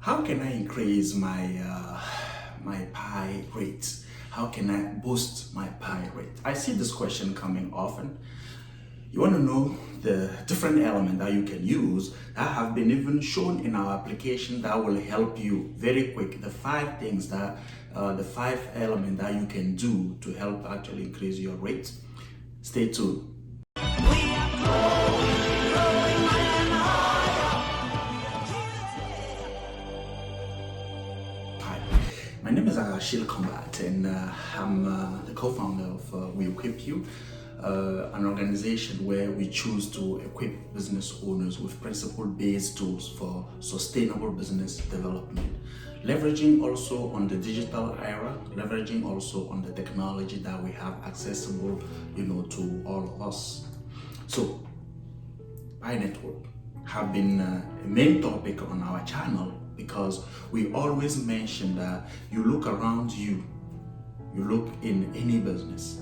How can I increase my pie rate? How can I boost my pie rate? I see this question coming often. You want to know the different element that you can use that have been even shown in our application that will help you very quick. The 5 things that, the 5 element that you can do to help actually increase your rate. Stay tuned. My name is Ashil Combat, and I'm the co-founder of wEquipu, an organization where we choose to equip business owners with principle-based tools for sustainable business development, leveraging also on the digital era, leveraging also on the technology that we have accessible, to all of us. So, Pi Network have been a main topic on our channel because we always mention that you look around you look in any business.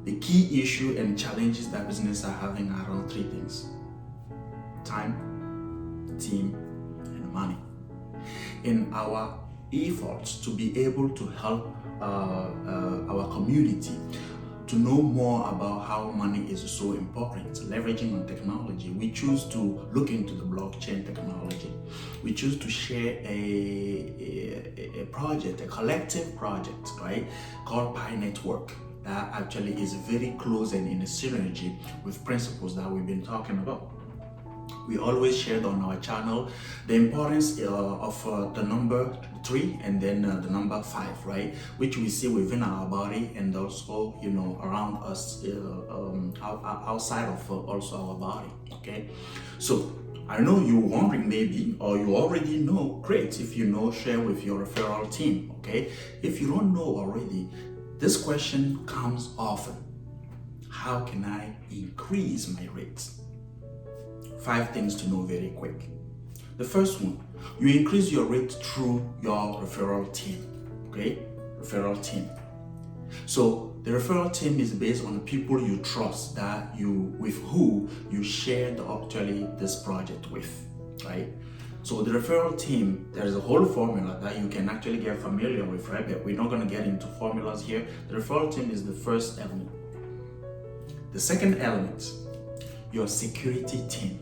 The key issue and challenges that businesses are having are around 3 things: time, team, and money. In our efforts to be able to help our community to know more about how money is so important, leveraging on technology, we choose to look into the blockchain technology. We choose to share a project, a collective project, right, called Pi Network, that actually is very close and in a synergy with principles that we've been talking about. We always shared on our channel the importance of the number 3 and then the number 5, right? Which we see within our body and also, around us, outside of also our body, okay? So I know you're wondering maybe, or you already know, great. If you know, share with your referral team, okay? If you don't know already, this question comes often. How can I increase my rates? 5 things to know very quick. The first one, you increase your rate through your referral team, okay? Referral team. So the referral team is based on people you trust, with who you shared actually this project with, right? So the referral team, there's a whole formula that you can actually get familiar with, right? But we're not going to get into formulas here. The referral team is the first element. The second element, your security team.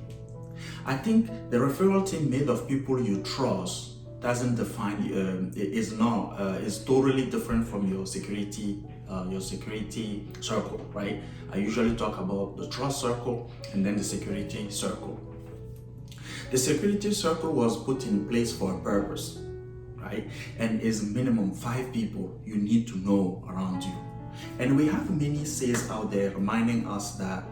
I think the referral team made of people you trust doesn't define is totally different from your security circle, right? I usually talk about the trust circle and then the security circle. The security circle was put in place for a purpose, right? And is minimum 5 people you need to know around you. And we have many says out there reminding us that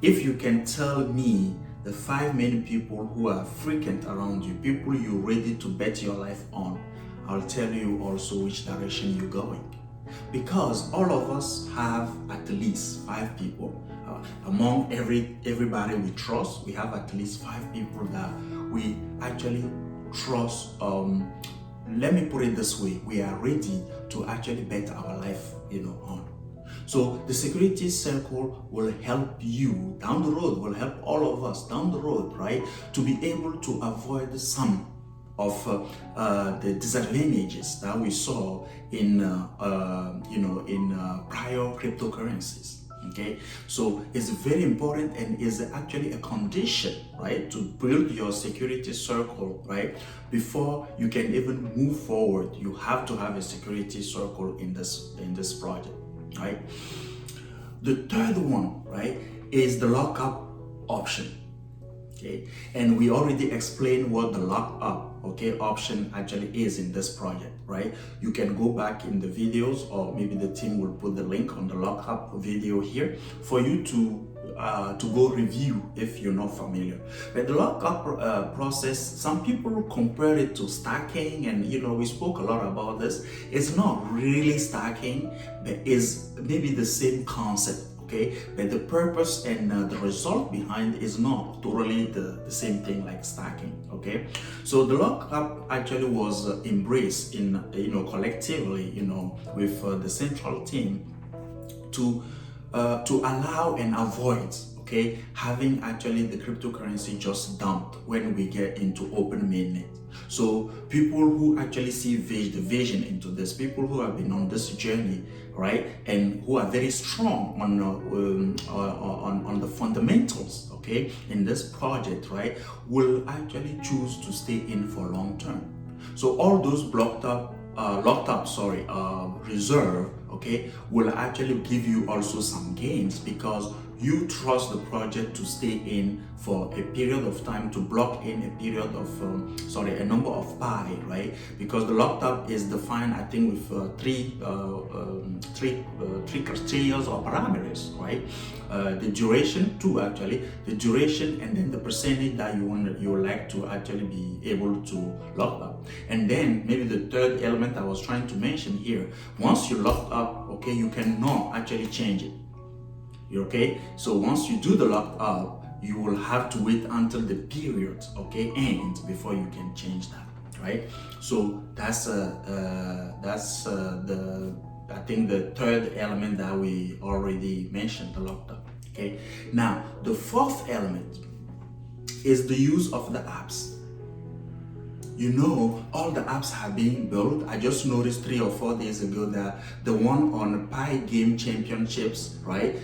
if you can tell me the 5 main people who are frequent around you, people you're ready to bet your life on, I'll tell you also which direction you're going. Because all of us have at least 5 people. Among everybody we trust, we have at least 5 people that we actually trust. Let me put it this way, we are ready to actually bet our life on. So the security circle will help you down the road, will help all of us down the road, right? To be able to avoid some of the disadvantages that we saw in prior cryptocurrencies. Okay, so it's very important and is actually a condition, right, to build your security circle, right? Before you can even move forward, you have to have a security circle in this project, right? The third one, right, is the lockup option. Okay, and we already explained what the lockup option actually is in this project, right? You can go back in the videos, or maybe the team will put the link on the lockup video here for you to go review if you're not familiar. But the lockup process, some people compare it to stacking, and we spoke a lot about this. It's not really stacking, but is maybe the same concept. Okay, but the purpose and the result behind is not totally the same thing like stacking. Okay, so the lockup actually was embraced in collectively with the central team to allow and avoid having actually the cryptocurrency just dumped when we get into open mainnet. So people who actually see the vision into this, people who have been on this journey, right, and who are very strong on the fundamentals, okay, in this project, right, will actually choose to stay in for long term. So all those locked up, reserve, okay, will actually give you also some gains because you trust the project to stay in for a period of time, to block in a period of, a number of pi, right? Because the locked up is defined, I think, with three criteria or parameters, right? The duration, two actually, the duration, and then the percentage that you would like to actually be able to lock up. And then maybe the third element I was trying to mention here, once you locked up, okay, you cannot actually change it. Okay, so once you do the locked up, you will have to wait until the period, okay, ends before you can change that, right? So that's I think the third element that we already mentioned, the locked up. Okay, now the fourth element is the use of the apps. You know, all the apps have been built. I just noticed 3 or 4 days ago that the one on Pi Game Championships, right,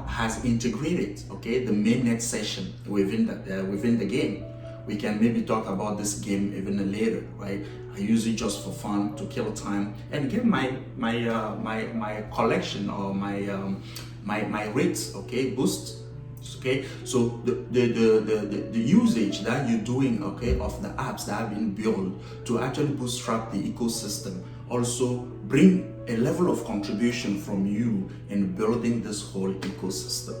has integrated, okay, the mainnet session within the game. We can maybe talk about this game even later, right? I use it just for fun, to kill time and get my collection or my rates, okay, boost. Okay, so the usage that you're doing, okay, of the apps that have been built to actually bootstrap the ecosystem also bring a level of contribution from you in building this whole ecosystem.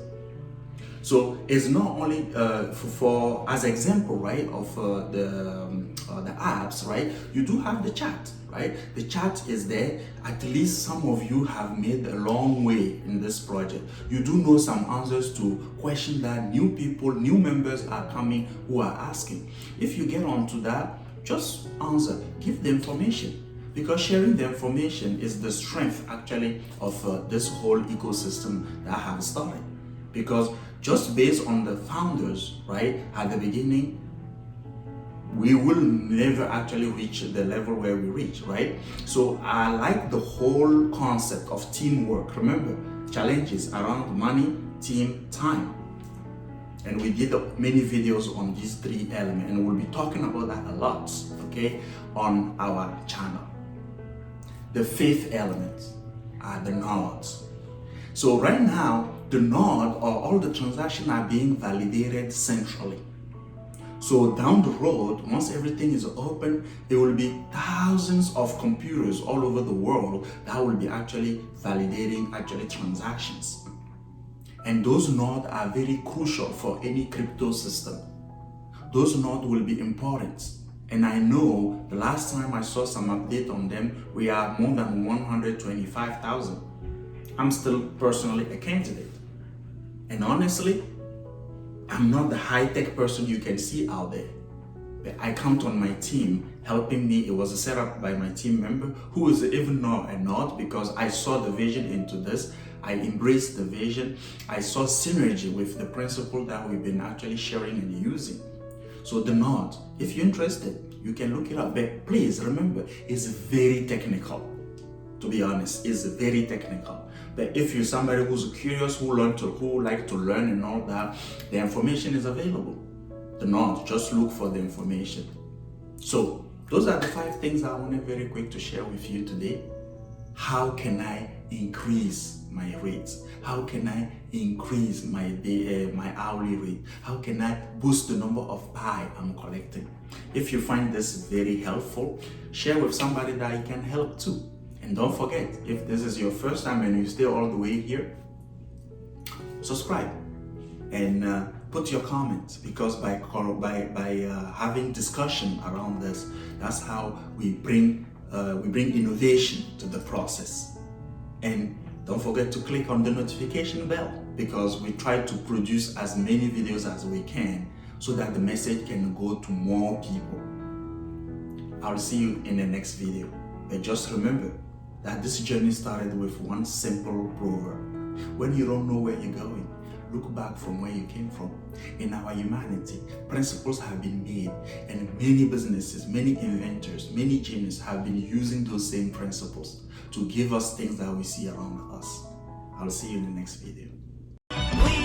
So it's not only for as example, right, of the apps, right? You do have the chat, right? The chat is there. At least some of you have made a long way in this project. You do know some answers to questions that new people, new members are coming who are asking. If you get onto that, just answer, give the information. Because sharing the information is the strength actually of this whole ecosystem that I have started. Because just based on the founders, right, at the beginning, we will never actually reach the level where we reach, right? So I like the whole concept of teamwork. Remember, challenges around money, team, time. And we did many videos on these 3 elements, and we'll be talking about that a lot, okay, on our channel. The 5th element are the nodes. So right now, the node or all the transactions are being validated centrally. So down the road, once everything is open, there will be thousands of computers all over the world that will be actually validating transactions. And those nodes are very crucial for any crypto system. Those nodes will be important. And I know the last time I saw some update on them, we are more than 125,000. I'm still personally a candidate. And honestly, I'm not the high-tech person you can see out there. But I count on my team helping me. It was a setup by my team member who is even now a node because I saw the vision into this. I embraced the vision. I saw synergy with the principle that we've been actually sharing and using. So the node, if you're interested, you can look it up. But please remember, it's very technical. To be honest, it's very technical. But if you're somebody who's curious, who like to learn and all that, the information is available. The node, just look for the information. So those are the 5 things I wanted very quick to share with you today. How can I increase my rates? How can I increase my hourly rate? How can I boost the number of Pi I'm collecting? If you find this very helpful, share with somebody that it can help too. And don't forget, if this is your first time and you stay all the way here, subscribe and put your comments, because by having discussion around this, that's how we bring innovation to the process. And don't forget to click on the notification bell, because we try to produce as many videos as we can so that the message can go to more people. I'll see you in the next video. But just remember that this journey started with one simple proverb. When you don't know where you're going, look back from where you came from. In our humanity, principles have been made, and many businesses, many inventors, many geniuses have been using those same principles to give us things that we see around us. I'll see you in the next video.